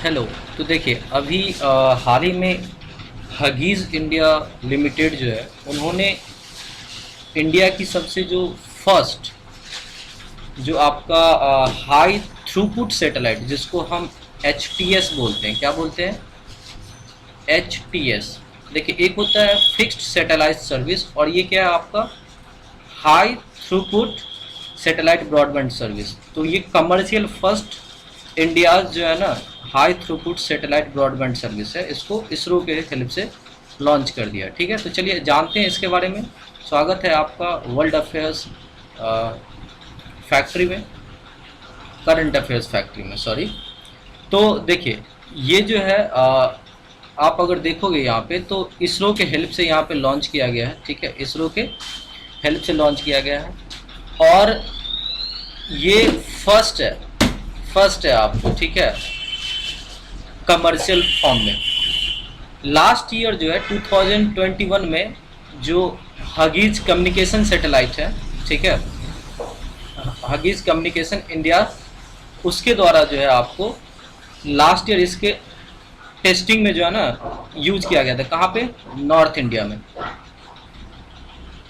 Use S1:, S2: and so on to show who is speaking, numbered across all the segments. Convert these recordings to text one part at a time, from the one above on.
S1: Hello. तो देखिए अभी हाल ही में हगीज़ इंडिया लिमिटेड जो है उन्होंने इंडिया की सबसे जो फर्स्ट जो आपका हाई थ्रूपुट सैटेलाइट जिसको हम एच बोलते हैं, क्या बोलते हैं, एच देखिए एक होता है फिक्स्ड सैटेलाइट सर्विस और ये क्या है आपका high throughput satellite broadband service. तो ये कमर्शियल फर्स्ट इंडिया जो है ना high throughput satellite broadband service है, इसको इसरो के हेल्प से लॉन्च कर दिया। ठीक है, तो चलिए जानते हैं इसके बारे में। स्वागत है आपका वर्ल्ड अफेयर्स फैक्ट्री में, करंट अफेयर्स फैक्ट्री में, सॉरी। तो देखिए ये जो है आप अगर देखोगे यहाँ पे तो इसरो के हेल्प से यहाँ पे लॉन्च किया गया है। ठीक है, इसरो के हेल्प से लॉन्च किया गया है और ये फर्स्ट है आपको, ठीक है, कमर्शियल फॉर्म में। लास्ट ईयर जो है 2021 में जो हगीज कम्युनिकेशन सैटेलाइट है, ठीक है, हगीज कम्युनिकेशन इंडिया, उसके द्वारा जो है आपको लास्ट ईयर इसके टेस्टिंग में जो है ना यूज किया गया था। कहाँ पे? नॉर्थ इंडिया में।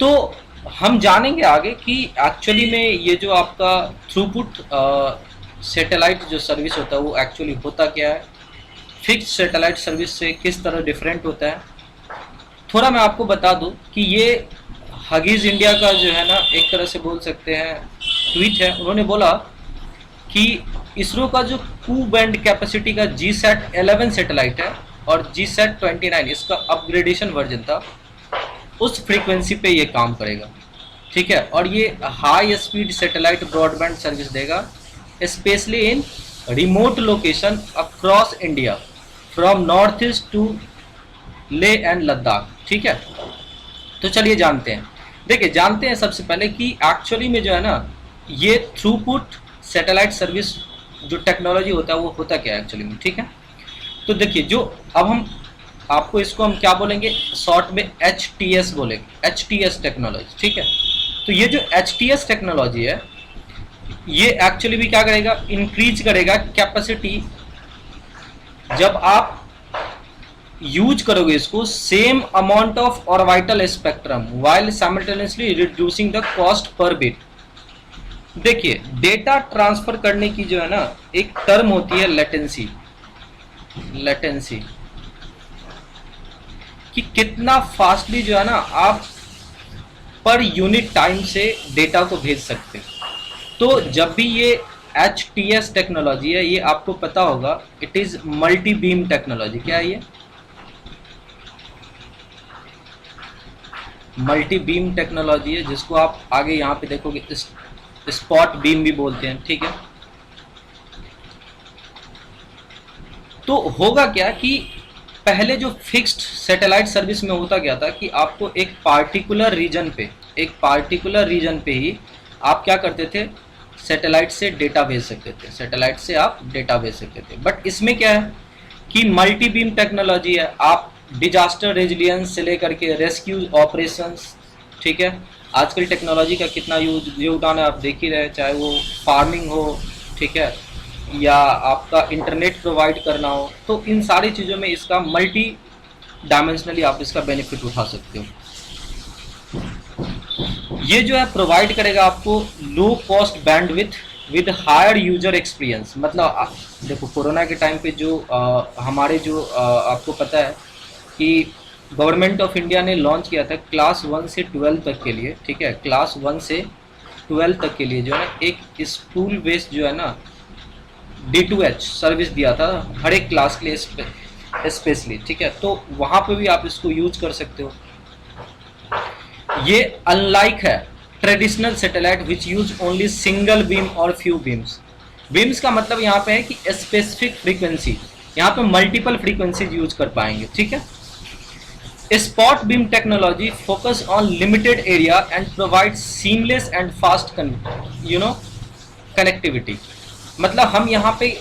S1: तो हम जानेंगे आगे कि एक्चुअली में ये जो आपका थ्रूपुट सैटेलाइट जो सर्विस होता है वो एक्चुअली होता क्या है, फिक्स्ड सैटेलाइट सर्विस से किस तरह डिफरेंट होता है। थोड़ा मैं आपको बता दूं कि ये हगीज इंडिया का जो है ना एक तरह से बोल सकते हैं ट्वीट है। उन्होंने बोला कि इसरो का जो कू बैंड कैपेसिटी का GSAT-11 सैटेलाइट है और GSAT-29 इसका अपग्रेडेशन वर्जन था, उस फ्रीक्वेंसी पे ये काम करेगा। ठीक है, और ये high speed satellite broadband service देगा, specially in remote location across India from north east to Leh and Ladakh. ठीक है, तो चलिए जानते हैं। देखिए जानते हैं सबसे पहले कि एक्चुअली में जो है ना ये थ्रूपुट सैटेलाइट सर्विस जो टेक्नोलॉजी होता है वो होता क्या है एक्चुअली में। ठीक है, तो देखिए जो अब हम आपको इसको हम क्या बोलेंगे, शॉर्ट में HTS बोलेंगे, HTS टेक्नोलॉजी। ठीक है, तो ये जो HTS टेक्नोलॉजी है ये एक्चुअली भी क्या करेगा, इंक्रीज करेगा कैपेसिटी। जब आप यूज करोगे इसको same amount of orbital spectrum while simultaneously reducing the cost per bit. देखिए डेटा ट्रांसफर करने की जो है ना एक टर्म होती है लेटेंसी, कि कितना फास्टली जो है ना आप पर यूनिट टाइम से डेटा को भेज सकते हैं। तो जब भी ये HTS टेक्नोलॉजी है ये आपको पता होगा, it is multi beam technology. क्या है ये? मल्टी बीम टेक्नोलॉजी है, जिसको आप आगे यहाँ पे देखोगे स्पॉट बीम भी बोलते हैं। ठीक है, तो होगा क्या कि पहले जो फिक्स्ड सैटेलाइट सर्विस में होता क्या था कि आपको एक पार्टिकुलर रीजन पे ही आप क्या करते थे, सैटेलाइट से डेटा भेज सकते थे, सैटेलाइट से आप डेटा भेज सकते थे। बट इसमें क्या है कि मल्टी बीम टेक्नोलॉजी है, आप डिजास्टर रेजिलियंस से लेकर के रेस्क्यू ऑपरेशंस, ठीक है, आजकल टेक्नोलॉजी का कितना योगदान है आप देख ही रहे, चाहे वो फार्मिंग हो, ठीक है, या आपका इंटरनेट प्रोवाइड करना हो, तो इन सारी चीज़ों में इसका मल्टी डायमेंशनली आप इसका बेनिफिट उठा सकते हो। ये जो है प्रोवाइड करेगा आपको low cost bandwidth with higher user experience. मतलब देखो कोरोना के टाइम पे जो हमारे जो आपको पता है कि गवर्नमेंट ऑफ इंडिया ने लॉन्च किया था क्लास 1 से 12 तक के लिए। ठीक है, क्लास 1 से 12 तक के लिए जो है ना एक स्कूल बेस्ड जो है ना D2H सर्विस दिया था हर एक क्लास के लिए स्पेशली। ठीक है, तो वहाँ पे भी आप इसको यूज कर सकते हो। ये अनलाइक है ट्रेडिशनल सैटेलाइट विच यूज ओनली सिंगल बीम और फ्यू बीम्स। बीम्स का मतलब यहाँ पे है कि स्पेसिफिक फ्रीक्वेंसी, यहाँ पे मल्टीपल फ्रीक्वेंसीज यूज कर पाएंगे। ठीक है, spot beam technology focus on limited area and provide seamless and fast connectivity. मतलब हम यहाँ पे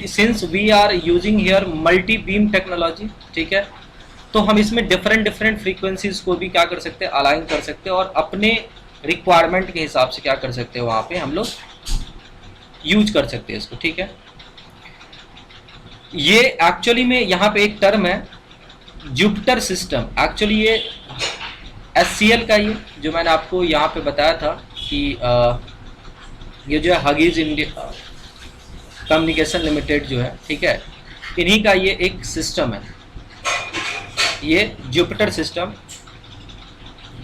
S1: since we are using here multi beam technology, ठीक है, तो हम इसमें डिफरेंट फ्रीक्वेंसीज को भी क्या कर सकते हैं, अलाइन कर सकते हैं और अपने रिक्वायरमेंट के हिसाब से क्या कर सकते हैं, वहाँ पे हम लोग यूज कर सकते हैं इसको। ठीक है, ये एक्चुअली में यहाँ पे एक टर्म है जुपिटर सिस्टम, एक्चुअली ये SCL का, ये जो मैंने आपको यहाँ पे बताया था कि ये जो है हगीज इंडिया कम्युनिकेशन लिमिटेड जो है, ठीक है, इन्हीं का ये एक सिस्टम है, ये जुपिटर सिस्टम।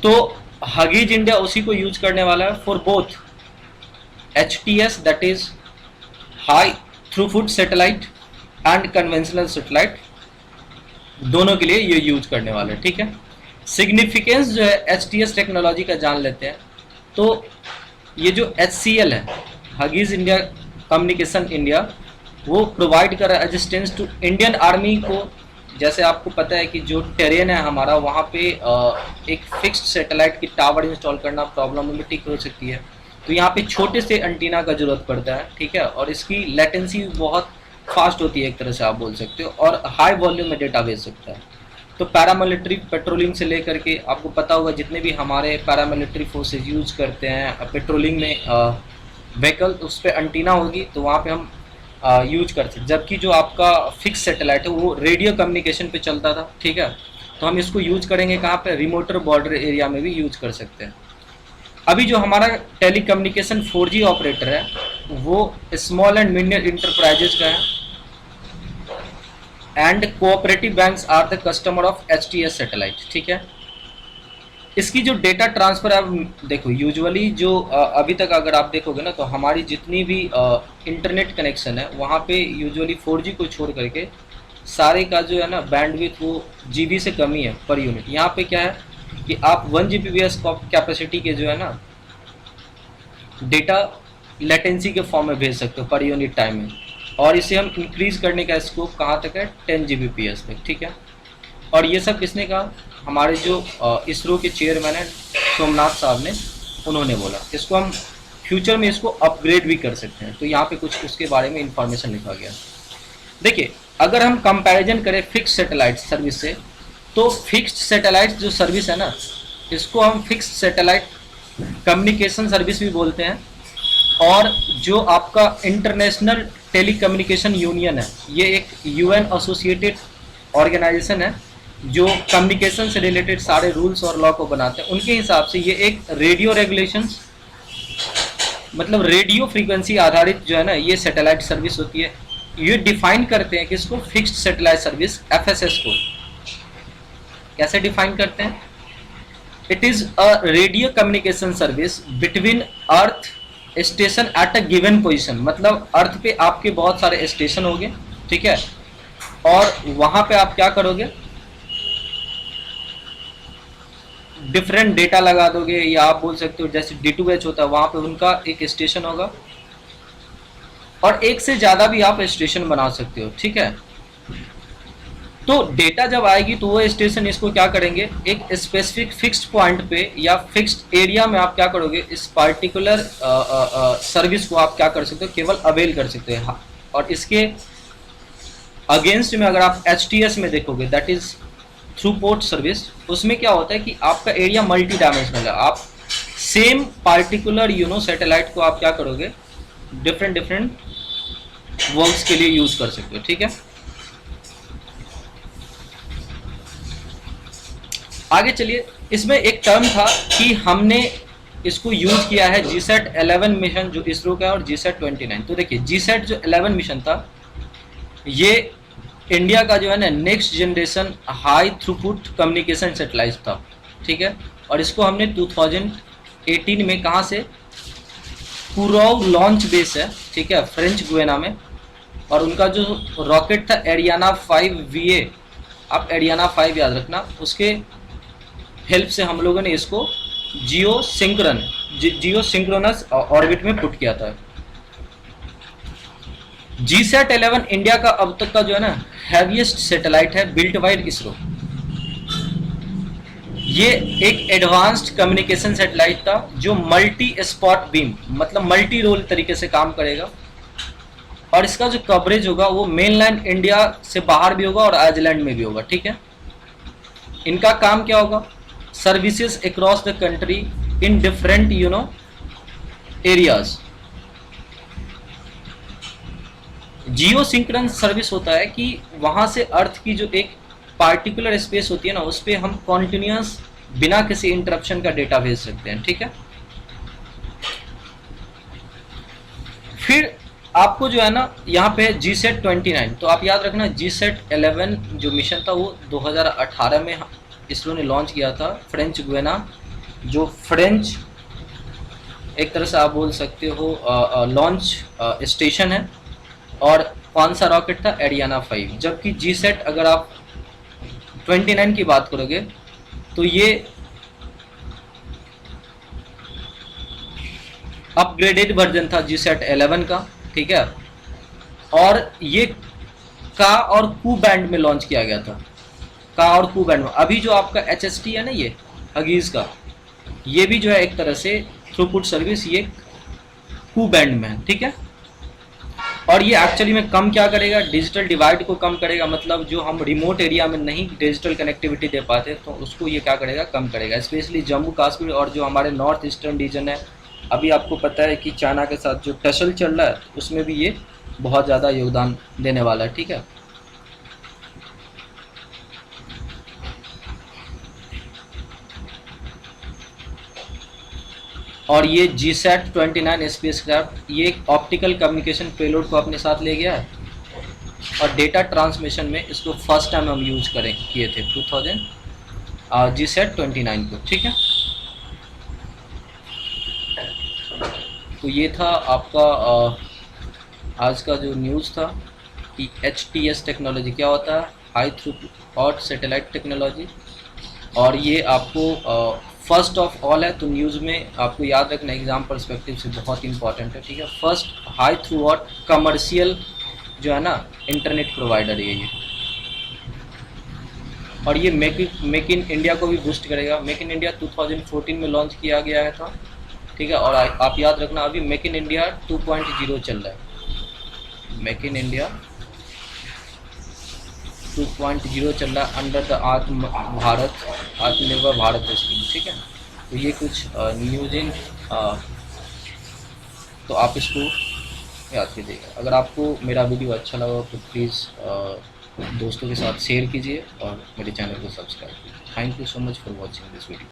S1: तो हगीज इंडिया उसी को यूज करने वाला है for both HTS that is high throughput satellite and conventional satellite, दोनों के लिए ये यूज करने वाले हैं, ठीक है। सिग्निफिकेंस जो है HTS टेक्नोलॉजी का जान लेते हैं। तो ये जो HCL है, हगीज इंडिया कम्युनिकेशन इंडिया, वो प्रोवाइड कर रहा है असिस्टेंस टू इंडियन आर्मी को। जैसे आपको पता है कि जो टेरेन है हमारा, वहाँ पे एक फिक्स्ड सैटेलाइट की टावर इंस्टॉल करना प्रॉब्लमेटिक हो सकती है, तो यहाँ पे छोटे से एंटीना का जरूरत पड़ता है, ठीक है, और इसकी लेटेंसी बहुत फास्ट होती है एक तरह से आप बोल सकते हो, और हाई वॉल्यूम में डेटा भेज सकता है। तो पैरामिलिट्री पेट्रोलिंग से लेकर के आपको पता होगा जितने भी हमारे पैरामिलिट्री फोर्सेज यूज करते हैं पेट्रोलिंग में व्हीकल, उस पर एंटीना होगी तो वहाँ पे हम यूज कर सकते। जबकि जो आपका फिक्स सैटेलाइट है वो रेडियो कम्युनिकेशन पे चलता था, ठीक है, तो हम इसको यूज करेंगे कहाँ पे, रिमोटर बॉर्डर एरिया में भी यूज कर सकते हैं। अभी जो हमारा टेली कम्युनिकेशन 4G ऑपरेटर है वो स्मॉल एंड मीडियम इंटरप्राइजेज का है, and cooperative banks are the customer of HTS satellite, ठीक है। इसकी जो डेटा ट्रांसफर है, देखो यूजुअली जो अभी तक अगर आप देखोगे ना, तो हमारी जितनी भी इंटरनेट कनेक्शन है वहाँ पे यूजुअली 4G को छोड़ करके सारे का जो है ना बैंडविड्थ वो GB से कम ही है पर यूनिट। यहाँ पे क्या है कि आप 1 Gbps कैपेसिटी के जो है ना डेटा लेटेंसी के फॉर्म में भेज सकते हो पर यूनिट टाइम में, और इसे हम इंक्रीज करने का स्कोप कहाँ तक है, 10 Gbps तक, ठीक है। और ये सब किसने कहा, हमारे जो इसरो के चेयरमैन है सोमनाथ साहब ने, उन्होंने बोला। इसको हम फ्यूचर में इसको अपग्रेड भी कर सकते हैं, तो यहाँ पे कुछ उसके बारे में इंफॉर्मेशन लिखा गया। देखिए अगर हम कंपैरिजन करें फिक्स्ड सैटेलाइट सर्विस से, तो फिक्स्ड सैटेलाइट जो सर्विस है ना, इसको हम फिक्स्ड सैटेलाइट कम्युनिकेशन सर्विस भी बोलते हैं। और जो आपका इंटरनेशनल टेलीकम्युनिकेशन यूनियन है, ये एक UN एसोसिएटेड ऑर्गेनाइजेशन है जो कम्युनिकेशन से रिलेटेड सारे रूल्स और लॉ को बनाते हैं। उनके हिसाब से ये एक रेडियो रेगुलेशंस, मतलब रेडियो फ्रीक्वेंसी आधारित जो है ना ये सैटेलाइट सर्विस होती है। ये डिफाइन करते हैं कि इसको फिक्स्ड सैटेलाइट सर्विस FSS को कैसे डिफाइन करते हैं, it is a radio communication service between earth station at a given position, मतलब अर्थ पे आपके बहुत सारे स्टेशन होंगे, ठीक है, और वहां पे आप क्या करोगे, डिफरेंट डेटा लगा दोगे, या आप बोल सकते हो जैसे D2H होता है वहां पे उनका एक स्टेशन होगा, और एक से ज्यादा भी आप स्टेशन बना सकते हो, ठीक है। तो डेटा जब आएगी तो वो स्टेशन इसको क्या करेंगे, एक स्पेसिफिक फिक्स्ड पॉइंट पे या फिक्स्ड एरिया में आप क्या करोगे, इस पार्टिकुलर सर्विस को आप क्या कर सकते हो, केवल अवेल कर सकते हैं। और इसके अगेंस्ट में अगर आप HTS में देखोगे, that is through port service, उसमें क्या होता है कि आपका एरिया मल्टी डायमेंशनल है। आप सेम पार्टिकुलर सैटेलाइट को आप क्या करोगे, डिफरेंट वर्क्स के लिए यूज कर सकते हो, ठीक है। आगे चलिए, इसमें एक टर्म था कि हमने इसको यूज किया है GSAT 11 मिशन जो इसरो का है, और GSAT 29। तो देखिए GSAT जो 11 मिशन था ये इंडिया का जो है ना next generation high throughput communication satellite था, ठीक है। और इसको हमने 2018 में कहाँ से, कुरॉव लॉन्च बेस है, ठीक है, फ्रेंच गुयाना में, और उनका जो रॉकेट था एरियाना 5 VA, आप एरियाना 5 याद रखना, उसके हेल्प से हम लोगों ने इसको जियो सिंक्रोनस ऑर्बिट में पुट किया था। GSAT 11 इंडिया का अब तक का जो है ना हैवीएस्ट सैटेलाइट है बिल्ट बाय इसरो। ये एक एडवांस्ड कम्युनिकेशन सैटेलाइट था जो मल्टी स्पॉट बीम, मतलब मल्टी रोल तरीके से काम करेगा, और इसका जो कवरेज होगा वो मेनलैंड इंडिया से बाहर भी होगा और आइलैंड में भी होगा, ठीक है। इनका काम क्या होगा, services across the country in different areas. Jio synchronous service होता है कि वहां से अर्थ की जो एक पार्टिकुलर स्पेस होती है ना, उस पर हम कॉन्टिन्यूस बिना किसी इंटरप्शन का डेटा भेज सकते हैं, ठीक है। फिर आपको जो है ना यहाँ पे जी सेट 29, तो आप याद रखना जी सेट 11 जो मिशन था वो 2018 में इसरो ने लॉन्च किया था। फ्रेंच गुयाना, जो फ्रेंच एक तरह से आप बोल सकते हो लॉन्च स्टेशन है। और कौन सा रॉकेट था, एरियाना 5। जबकि जी सेट अगर आप 29 की बात करोगे तो ये अपग्रेडेड वर्जन था जी सेट 11 का, ठीक है। और ये का और कू बैंड में लॉन्च किया गया था, का और कू बैंड में। अभी जो आपका एच है ना, ये हगीज का, ये भी जो है एक तरह से थ्रूपुट सर्विस ये कू बैंड में है, ठीक है। और ये एक्चुअली में कम क्या करेगा, डिजिटल डिवाइड को कम करेगा। मतलब जो हम रिमोट एरिया में नहीं डिजिटल कनेक्टिविटी दे पाते, तो उसको ये क्या करेगा, कम करेगा। स्पेशली जम्मू कश्मीर और जो हमारे नॉर्थ ईस्टर्न रीजन है, अभी आपको पता है कि चाइना के साथ जो टसल चल रहा है, उसमें भी ये बहुत ज़्यादा योगदान देने वाला है, ठीक है। और ये जी सेट 29 स्पेस क्राफ्ट ये एक ऑप्टिकल कम्युनिकेशन पेलोड को अपने साथ ले गया है, और डेटा ट्रांसमिशन में इसको फर्स्ट टाइम हम यूज करें किए थे 2000 जी सेट 29 को, ठीक है। तो ये था आपका आज का जो न्यूज़ था कि HTS टेक्नोलॉजी क्या होता है, हाई थ्रूपुट सैटेलाइट टेक्नोलॉजी। और ये आपको फर्स्ट ऑफ ऑल है, तो न्यूज़ में आपको याद रखना एग्जाम पर्सपेक्टिव से बहुत इंपॉर्टेंट है, ठीक है। First high through out commercial जो है ना इंटरनेट प्रोवाइडर है ये। और ये मेक इन इंडिया को भी बूस्ट करेगा। मेक इन इंडिया 2014 में लॉन्च किया गया था, ठीक है। और आप याद रखना अभी मेक इन इंडिया 2.0 चल रहा है। मेक इन इंडिया 2.0 चल रहा है अंडर द आत्मनिर्भर भारत स्कीम, ठीक है। तो ये कुछ न्यूज़ तो आप इसको याद कीजिएगा। अगर आपको मेरा वीडियो अच्छा लगा तो प्लीज़ दोस्तों के साथ शेयर कीजिए और मेरे चैनल को सब्सक्राइब कीजिए। Thank you so much for watching this video.